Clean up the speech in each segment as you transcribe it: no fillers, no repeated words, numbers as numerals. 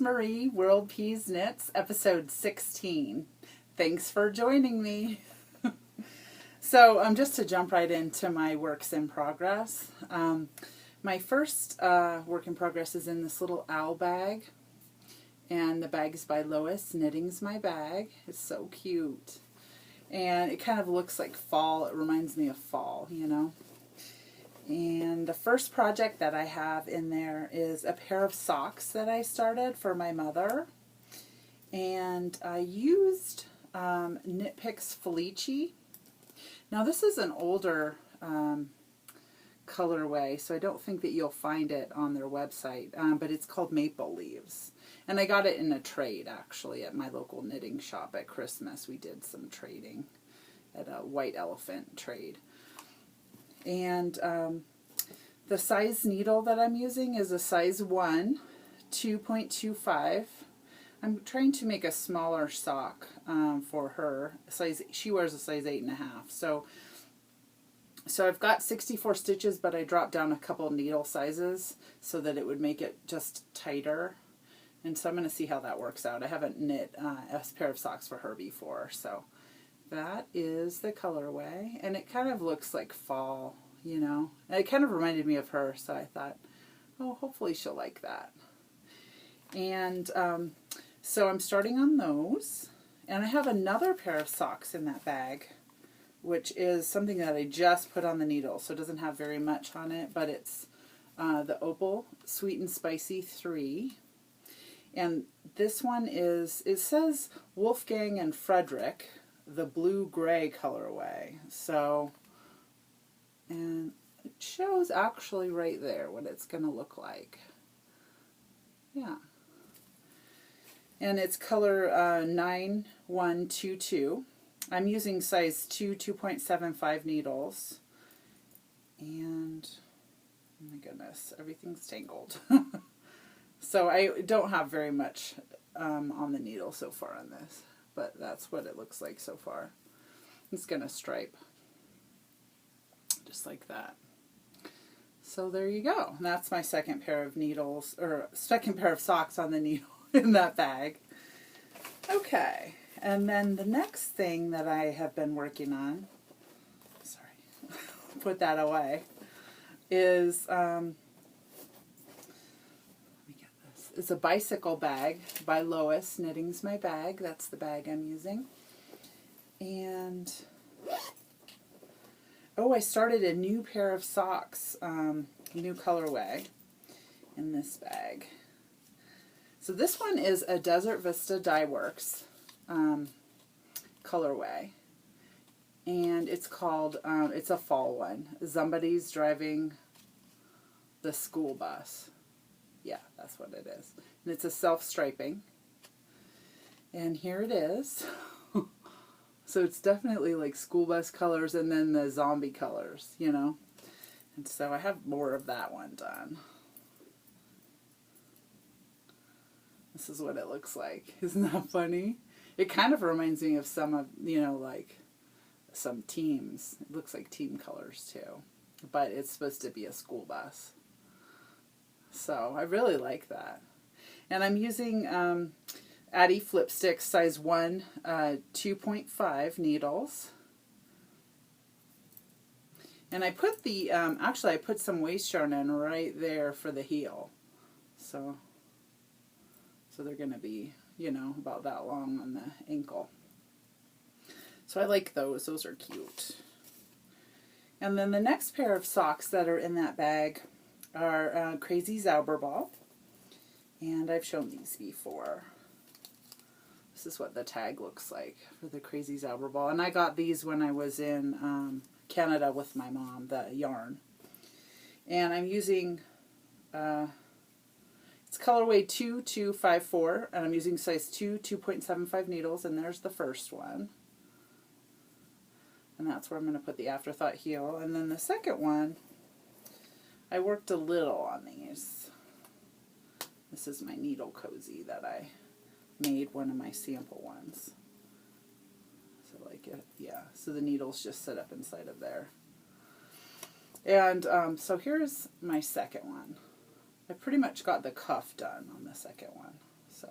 Marie, World Peas Knits, episode 16. Thanks for joining me. So just to jump right into my works in progress. My first work in progress is in this little owl bag. And the bag is by Lois. Knitting's my bag. It's so cute. And it kind of looks like fall. It reminds me of fall, you know. And the first project that I have in there is a pair of socks that I started for my mother. And I used Knit Picks Felici. Now this is an older colorway, so I don't think that you'll find it on their website, but it's called Maple Leaves. And I got it in a trade, actually, at my local knitting shop at Christmas. We did some trading at a White Elephant trade. And the size needle that I'm using is a size 1, 2.25. I'm trying to make a smaller sock for her. She wears a size 8.5. So I've got 64 stitches, but I dropped down a couple needle sizes so that it would make it just tighter. And so I'm going to see how that works out. I haven't knit a pair of socks for her before, so that is the colorway. And it kind of looks like fall, you know. And it kind of reminded me of her, so I thought, oh, hopefully she'll like that. And so I'm starting on those. And I have another pair of socks in that bag, which is something that I just put on the needle, so it doesn't have very much on it, but it's the Opal Sweet and Spicy 3. And this one is, it says Wolfgang and Frederick, the blue-gray colorway. So, and it shows actually right there what it's going to look like. Yeah. And it's color 9122. I'm using size 2, 2.75 needles. And, oh my goodness, everything's tangled. So I don't have very much on the needle so far on this, but that's what it looks like so far. It's going to stripe just like that. So there you go. And that's my second pair of needles, or second pair of socks on the needle in that bag. Okay, and then the next thing that I have been working on, sorry, put that away, is it's a bicycle bag by Lois. Knitting's my bag. That's the bag I'm using. And, oh, I started a new pair of socks, new colorway in this bag. So this one is a Desert Vista Dye Works colorway. And it's called, it's a fall one. Somebody's driving the school bus. Yeah, that's what it is. And it's a self-striping. And here it is. So it's definitely like school bus colors and then the zombie colors, you know. And so I have more of that one done. This is what it looks like. Isn't that funny? It kind of reminds me of some of, you know, like some teams. It looks like team colors too. But it's supposed to be a school bus. So I really like that. And I'm using Addy Flip Sticks size 1, 2.5 needles. And I put the, actually I put some waist yarn in right there for the heel. So they're going to be, you know, about that long on the ankle. So I like those. Those are cute. And then the next pair of socks that are in that bag are Crazy Zauberball, and I've shown these before. This is what the tag looks like for the Crazy Zauberball, and I got these when I was in Canada with my mom, the yarn. And I'm using, it's colorway 2254, and I'm using size 2, 2.75 needles, and there's the first one. And that's where I'm going to put the Afterthought heel. And then the second one, I worked a little on these. This is my needle cozy that I made, one of my sample ones. So like it, yeah, so the needles just sit up inside of there. And so here's my second one. I pretty much got the cuff done on the second one. So,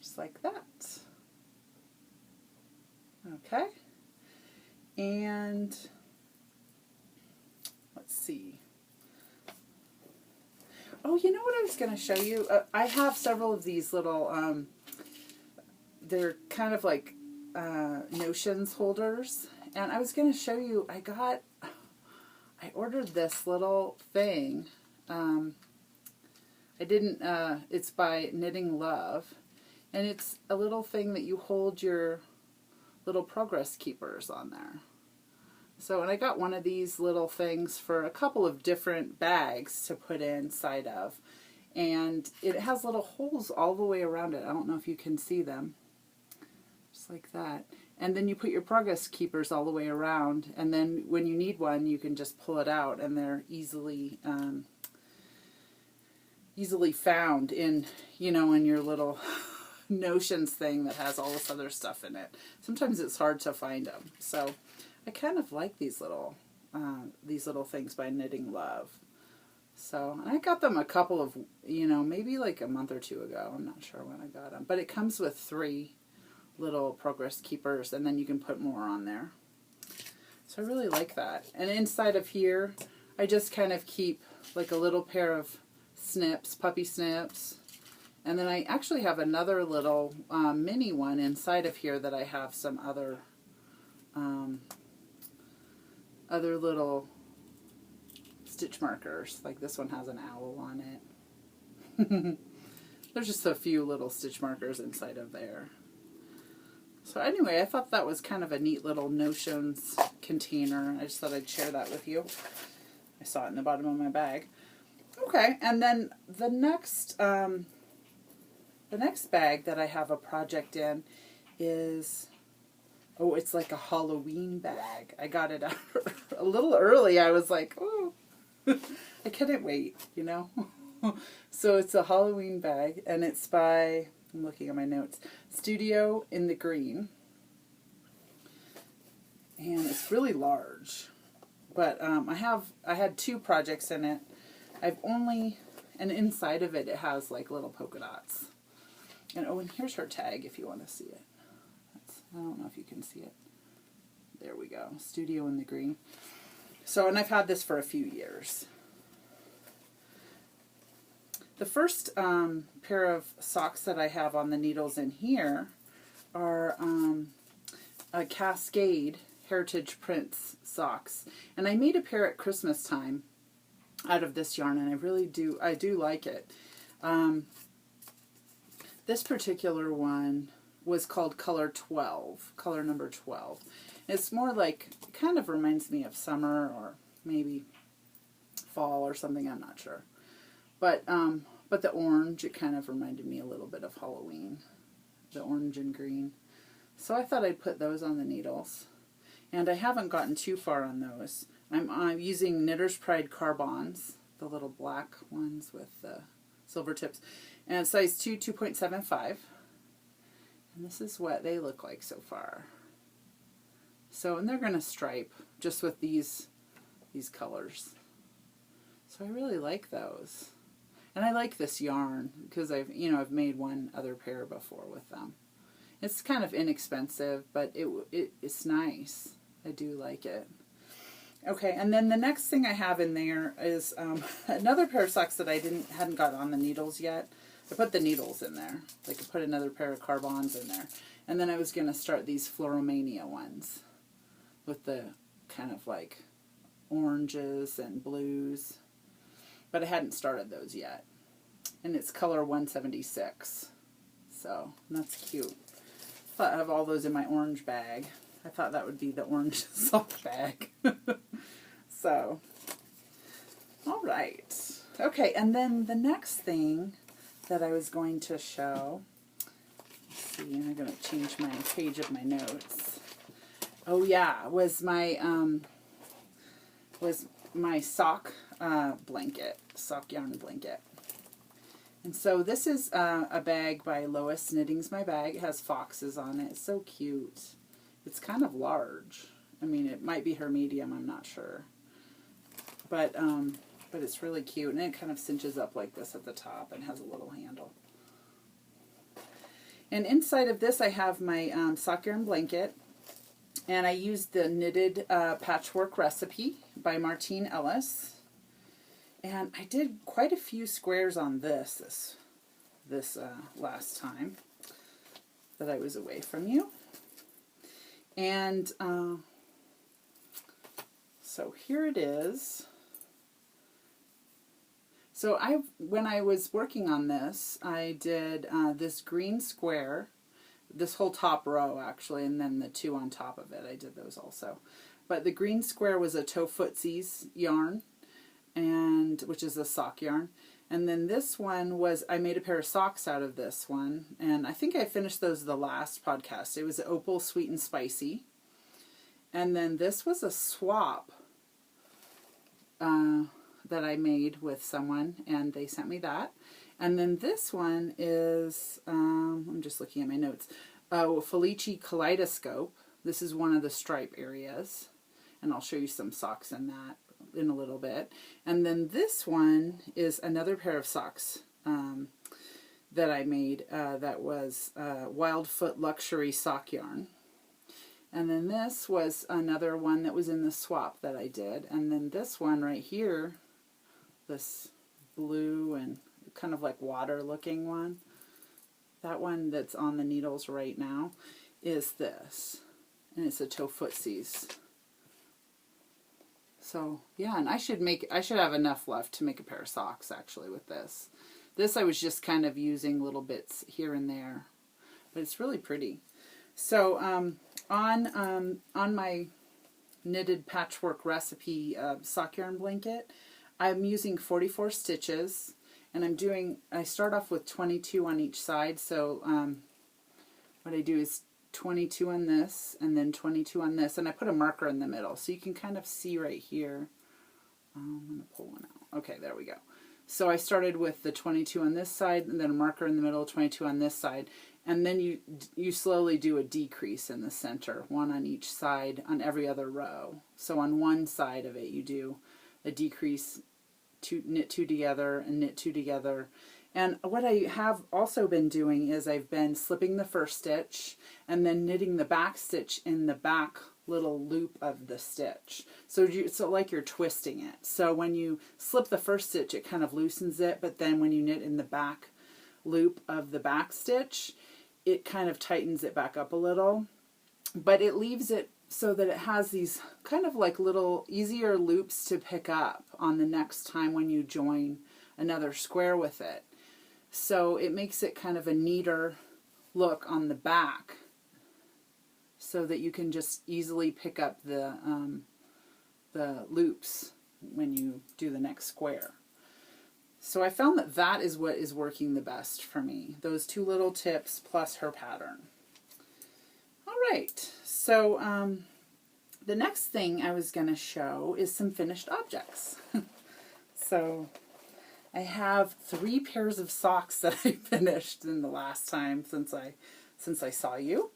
just like that. Okay. And let's see. Oh, you know what I was going to show you? I have several of these little, they're kind of like notions holders. And I was going to show you, I ordered this little thing. It's by Knitting Love. And it's a little thing that you hold your little progress keepers on there. So, and I got one of these little things for a couple of different bags to put inside of. And it has little holes all the way around it. I don't know if you can see them. Just like that. And then you put your progress keepers all the way around. And then when you need one, you can just pull it out. And they're easily found in, in your little notions thing that has all this other stuff in it. Sometimes it's hard to find them. So I kind of like these little things by Knitting Love. So, and I got them a couple of, maybe like a month or two ago. I'm not sure when I got them. But it comes with 3 little progress keepers, and then you can put more on there. So I really like that. And inside of here, I just kind of keep like a little pair of snips, puppy snips. And then I actually have another little mini one inside of here that I have some other little stitch markers. Like this one has an owl on it. There's just a few little stitch markers inside of there. So anyway, I thought that was kind of a neat little notions container. I just thought I'd share that with you. I saw it in the bottom of my bag. Okay, and then the next bag that I have a project in is, it's like a Halloween bag. I got it out a little early. I was like, oh, I couldn't wait, So it's a Halloween bag, and it's by, I'm looking at my notes, Studio in the Green. And it's really large. But I had 2 projects in it. And inside of it, it has like little polka dots. And here's her tag if you want to see it. I don't know if you can see it. There we go. Studio in the Green. So, and I've had this for a few years. The first pair of socks that I have on the needles in here are a Cascade Heritage Prints socks. And I made a pair at Christmas time out of this yarn, and I do like it. This particular one was called color number 12. It's more like, it kind of reminds me of summer or maybe fall or something, I'm not sure. But the orange, it kind of reminded me a little bit of Halloween, the orange and green. So I thought I'd put those on the needles. And I haven't gotten too far on those. I'm using Knitter's Pride Carbons, the little black ones with the silver tips, and size 2, 2.75. And this is what they look like so far. So, and they're going to stripe just with these colors. So I really like those. And I like this yarn because I've made one other pair before with them. It's kind of inexpensive, but it's nice. I do like it. Okay, and then the next thing I have in there is another pair of socks that I hadn't got on the needles yet. I put the needles in there. I could put another pair of Carbons in there. And then I was going to start these Floromania ones with the kind of like oranges and blues. But I hadn't started those yet. And it's color 176. So, that's cute. But I have all those in my orange bag. I thought that would be the orange sock bag. So, all right. Okay, and then the next thing that I was going to show, let's see, I'm going to change my page of my notes. Oh yeah, was my sock blanket, sock yarn blanket. And so this is a bag by Lois Knitting's My Bag. It has foxes on it. It's so cute. It's kind of large. I mean, it might be her medium, I'm not sure. But but it's really cute, and it kind of cinches up like this at the top and has a little handle. And inside of this I have my sock yarn blanket, and I used the Knitted Patchwork Recipe by Martine Ellis, and I did quite a few squares on this last time that I was away from you. And so here it is. So when I was working on this, I did this green square, this whole top row actually, and then the two on top of it. I did those also. But the green square was a Tofootsies yarn, and which is a sock yarn. And then this one was, I made a pair of socks out of this one, and I think I finished those the last podcast. It was Opal Sweet and Spicy. And then this was a swap that I made with someone, and they sent me that. And then this one is, I'm just looking at my notes, Felici Kaleidoscope. This is one of the stripe areas, and I'll show you some socks in that in a little bit. And then this one is another pair of socks that I made that was Wildfoot Luxury Sock Yarn. And then this was another one that was in the swap that I did. And then this one right here, this blue and kind of like water looking one, that one that's on the needles right now is this. And it's a Tofootsies. So yeah, and I should have enough left to make a pair of socks actually with this. This I was just kind of using little bits here and there, but it's really pretty. So on my Knitted Patchwork Recipe sock yarn blanket, I'm using 44 stitches, and I start off with 22 on each side. So what I do is 22 on this, and then 22 on this, and I put a marker in the middle, so you can kind of see right here. I'm going to pull one out. Okay, there we go. So I started with the 22 on this side, and then a marker in the middle, 22 on this side, and then you slowly do a decrease in the center, one on each side on every other row. So on one side of it you do a decrease, knit two together, and knit two together. And what I have also been doing is I've been slipping the first stitch and then knitting the back stitch in the back little loop of the stitch. So like you're twisting it. So when you slip the first stitch, it kind of loosens it, but then when you knit in the back loop of the back stitch, it kind of tightens it back up a little. But it leaves it so that it has these kind of like little easier loops to pick up on the next time when you join another square with it. So it makes it kind of a neater look on the back, so that you can just easily pick up the loops when you do the next square. So I found that is what is working the best for me. Those two little tips plus her pattern. All right, so the next thing I was going to show is some finished objects. So I have 3 pairs of socks that I finished in the last time since I saw you.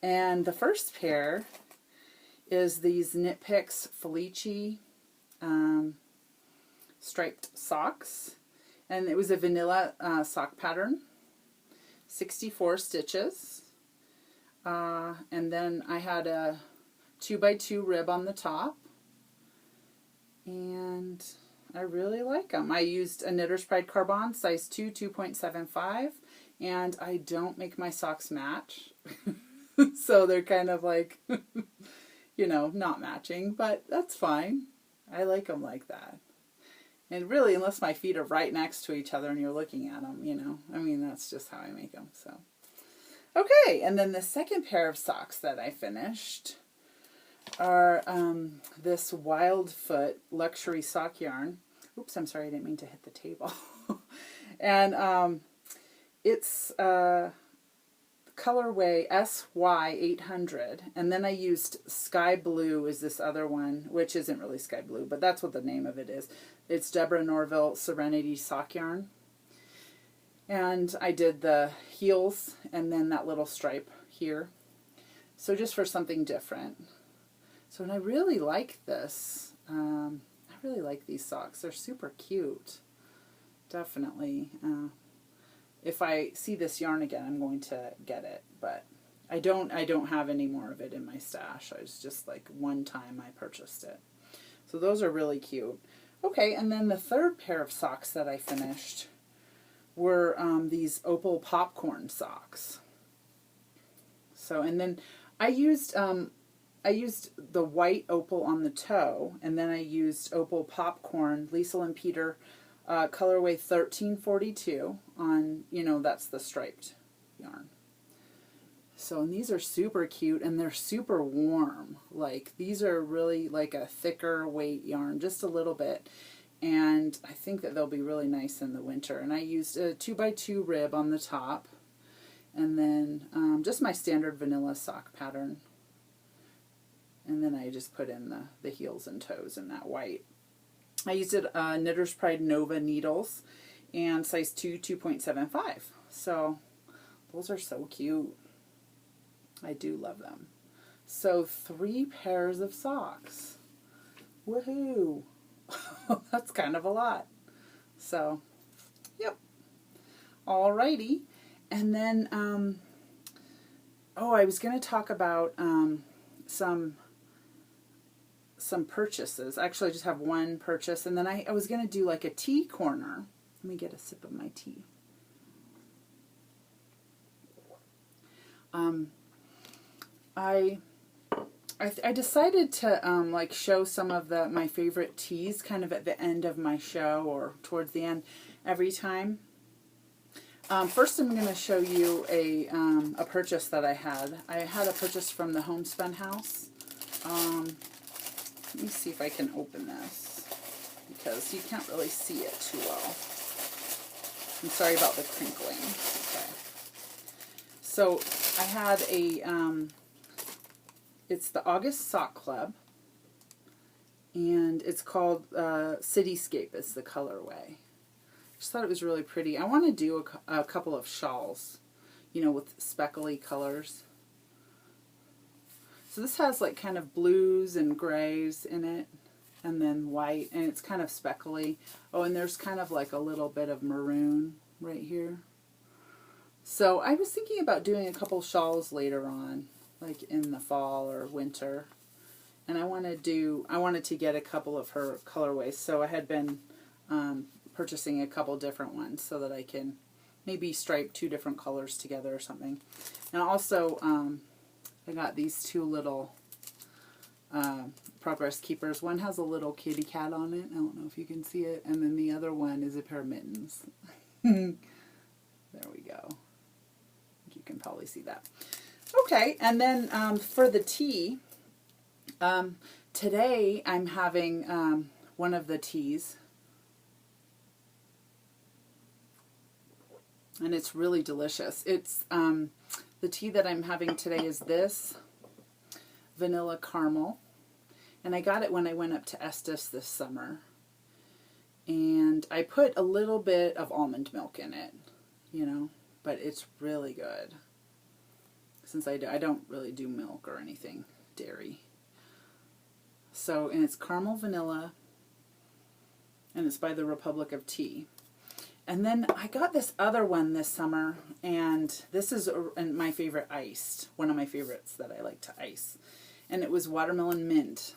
And the first pair is these Knit Picks Felici striped socks. And it was a vanilla sock pattern, 64 stitches. And then I had a 2x2 rib on the top. And I really like them. I used a Knitter's Pride Carbon, size 2, 2.75, and I don't make my socks match. So they're kind of like, you know, not matching, but that's fine. I like them like that. And really, unless my feet are right next to each other and you're looking at them, you know, I mean, that's just how I make them, so. Okay, and then the second pair of socks that I finished are this Wildfoot Luxury Sock Yarn. Oops, I'm sorry, I didn't mean to hit the table. And it's colorway SY800, and then I used Sky Blue is this other one, which isn't really Sky Blue, but that's what the name of it is. It's Deborah Norville Serenity Sock Yarn. And I did the heels and then that little stripe here. So just for something different. So and I really like this. I really like these socks. They're super cute. Definitely. If I see this yarn again, I'm going to get it, but I don't have any more of it in my stash. I was just like one time I purchased it. So those are really cute. Okay, and then the third pair of socks that I finished were these opal popcorn socks. So, and then I used the white opal on the toe, and then I used opal popcorn, Liesl and Peter, colorway 1342 on, you know, that's the striped yarn. So, and these are super cute, and they're super warm. Like, these are really like a thicker weight yarn, just a little bit. And I think that they'll be really nice in the winter. And I used a 2x2 rib on the top, and then just my standard vanilla sock pattern. And then I just put in the heels and toes in that white. I used it Knitter's Pride Nova needles and size 2, 2.75. So those are so cute. I do love them. So 3 pairs of socks. Woohoo! That's kind of a lot. So, yep. Alrighty. And then, I was going to talk about some purchases. Actually, I just have one purchase, and then I was going to do like a tea corner. Let me get a sip of my tea. I decided to like show some of my favorite teas kind of at the end of my show or towards the end every time. First, I'm going to show you a purchase that I had. I had a purchase from the Homespun House. Let me see if I can open this because you can't really see it too well. I'm sorry about the crinkling. Okay. So I had it's the August Sock Club, and it's called Cityscape is the colorway. Just thought it was really pretty. I want to do a couple of shawls, you know, with speckly colors. So this has like kind of blues and grays in it, and then white, and it's kind of speckly. Oh, and there's kind of like a little bit of maroon right here. So I was thinking about doing a couple shawls later on, like in the fall or winter. And I wanted to get a couple of her colorways. So I had been purchasing a couple different ones so that I can maybe stripe 2 different colors together or something. And also I got these 2 little Progress Keepers. One has a little kitty cat on it. I don't know if you can see it. And then the other one is a pair of mittens. There we go. You can probably see that. Okay, and then for the tea, today I'm having one of the teas, and it's really delicious. It's the tea that I'm having today is this vanilla caramel, and I got it when I went up to Estes this summer, and I put a little bit of almond milk in it, you know, but it's really good. Since I don't really do milk or anything, dairy. So, and it's caramel vanilla, and it's by the Republic of Tea. And then I got this other one this summer, and this is my favorite iced, one of my favorites that I like to ice. And it was watermelon mint.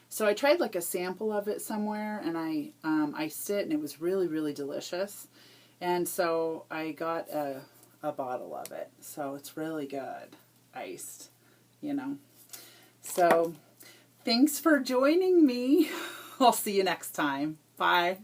So I tried like a sample of it somewhere, and I iced it, and it was really, really delicious. And so I got a bottle of it. So it's really good iced, you know. So thanks for joining me. I'll see you next time. Bye.